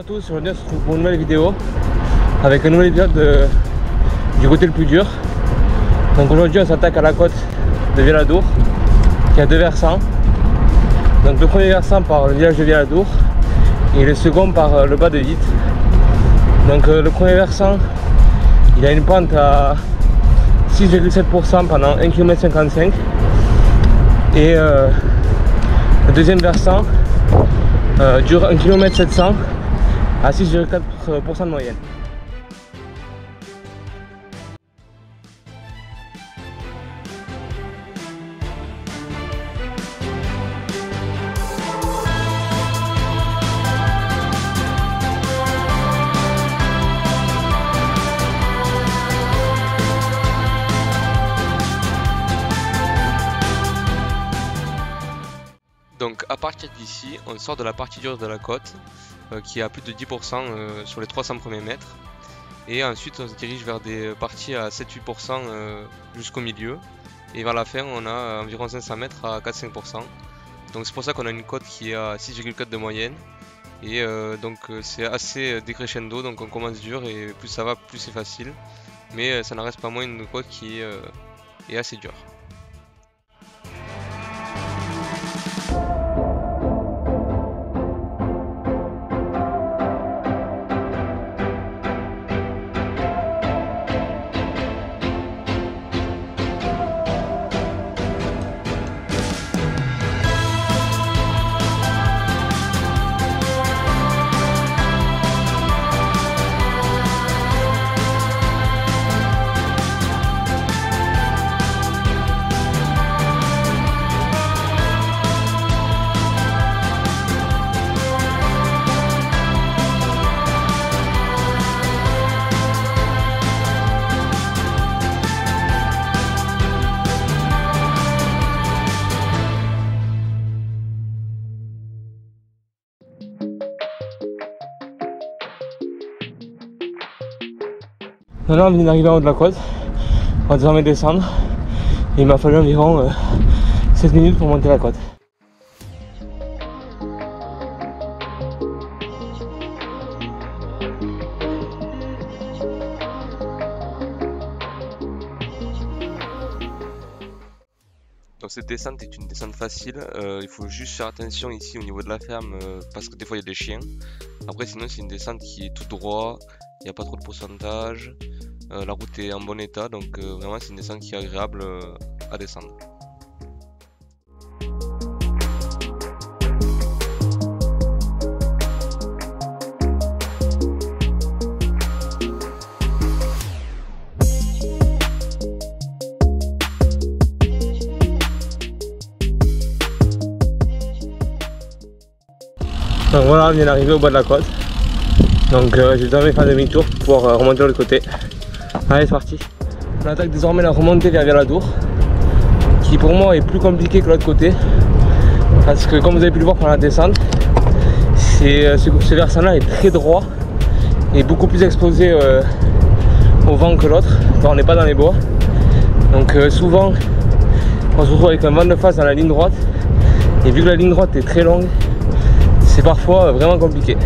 à tous, aujourd'hui on se retrouve pour une nouvelle vidéo avec un nouvel épisode du côté le plus dur. Donc aujourd'hui on s'attaque à la côte de Vialadour qui a deux versants. Donc le premier versant par le village de Vialadour et le second par le bas de Vite. Donc le premier versant il a une pente à 6,7% pendant 1,55 km et le deuxième versant dure 1,7 km à 6,4% de moyenne. Donc à partir d'ici, on sort de la partie dure de la côte qui est à plus de 10% sur les 300 premiers mètres. Et ensuite on se dirige vers des parties à 7-8% jusqu'au milieu. Et vers la fin on a environ 500 mètres à 4-5%. Donc c'est pour ça qu'on a une côte qui est à 6,4 de moyenne. Et donc c'est assez décrescendo, donc on commence dur et plus ça va plus c'est facile. Mais ça n'en reste pas moins une côte qui est assez dure. Là on vient d'arriver en haut de la côte, on va désormais descendre et il m'a fallu environ 16 minutes pour monter la côte. Donc cette descente est une descente facile, il faut juste faire attention ici au niveau de la ferme parce que des fois il y a des chiens. Après sinon c'est une descente qui est tout droit, il n'y a pas trop de pourcentage, la route est en bon état, donc vraiment c'est une descente qui est agréable à descendre. Donc voilà, on vient d'arriver au bas de la côte. Donc je vais jamais faire demi-tour pour pouvoir remonter de l'autre côté. Allez, c'est parti. On attaque désormais la remontée vers Vialadour, qui pour moi est plus compliqué que l'autre côté. Parce que comme vous avez pu le voir pendant la descente, ce versant-là est très droit et beaucoup plus exposé au vent que l'autre, quand on n'est pas dans les bois. Donc souvent, on se retrouve avec un vent de face dans la ligne droite. Et vu que la ligne droite est très longue, c'est parfois vraiment compliqué.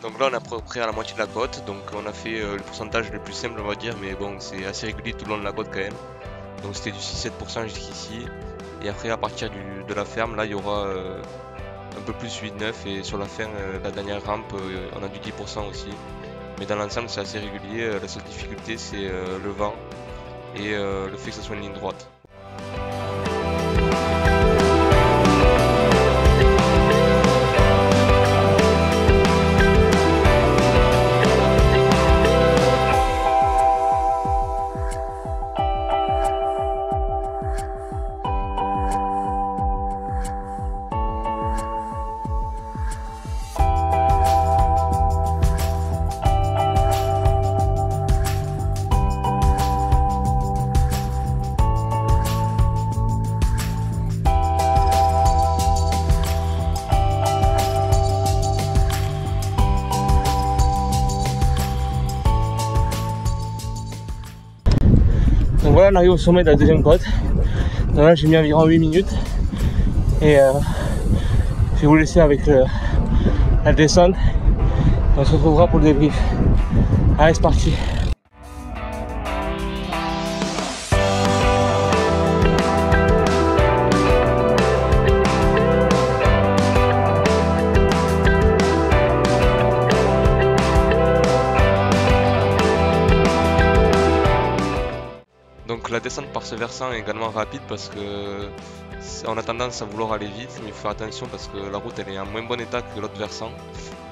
Donc là on est à peu près à la moitié de la côte, donc on a fait le pourcentage le plus simple on va dire, mais bon c'est assez régulier tout le long de la côte quand même. Donc c'était du 6-7% jusqu'ici, et après à partir de la ferme là il y aura un peu plus 8-9, et sur la fin la dernière rampe on a du 10% aussi. Mais dans l'ensemble c'est assez régulier, la seule difficulté c'est le vent et le fait que ce soit une ligne droite. voilà, on arrive au sommet de la deuxième côte. Donc là j'ai mis environ 8 minutes. Et je vais vous laisser avec la descente. On se retrouvera pour le débrief. Allez, c'est parti. Donc la descente par ce versant est également rapide parce que on a tendance à vouloir aller vite, mais il faut faire attention parce que la route elle est en moins bon état que l'autre versant.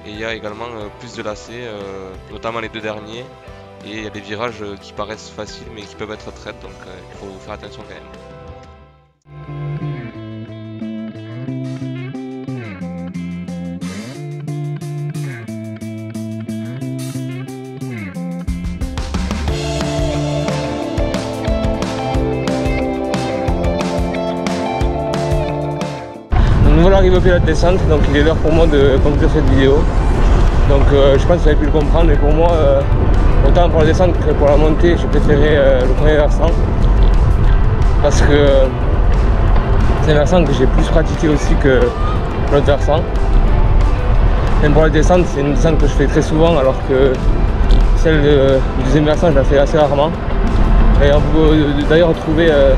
Et il y a également plus de lacets, notamment les deux derniers. Et il y a des virages qui paraissent faciles mais qui peuvent être traites, donc il faut faire attention quand même. Nous voilà arrivés au pied de la descente, donc il est l'heure pour moi de conclure cette vidéo. Donc je pense que vous avez pu le comprendre, mais pour moi, autant pour la descente que pour la montée, j'ai préféré le premier versant. Parce que c'est un versant que j'ai plus pratiqué aussi que l'autre versant. Même pour la descente, c'est une descente que je fais très souvent, alors que celle du deuxième versant, je la fais assez rarement. Et on peut d'ailleurs retrouver la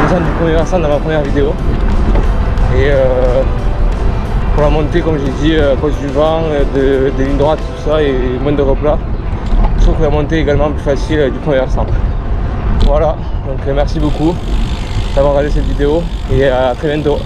descente du premier versant dans ma première vidéo. Et pour la montée, comme j'ai dit, à cause du vent, des lignes droites, tout ça, et moins de replat, je trouve que la montée est également plus facile du premier versant. Voilà, donc merci beaucoup d'avoir regardé cette vidéo et à très bientôt.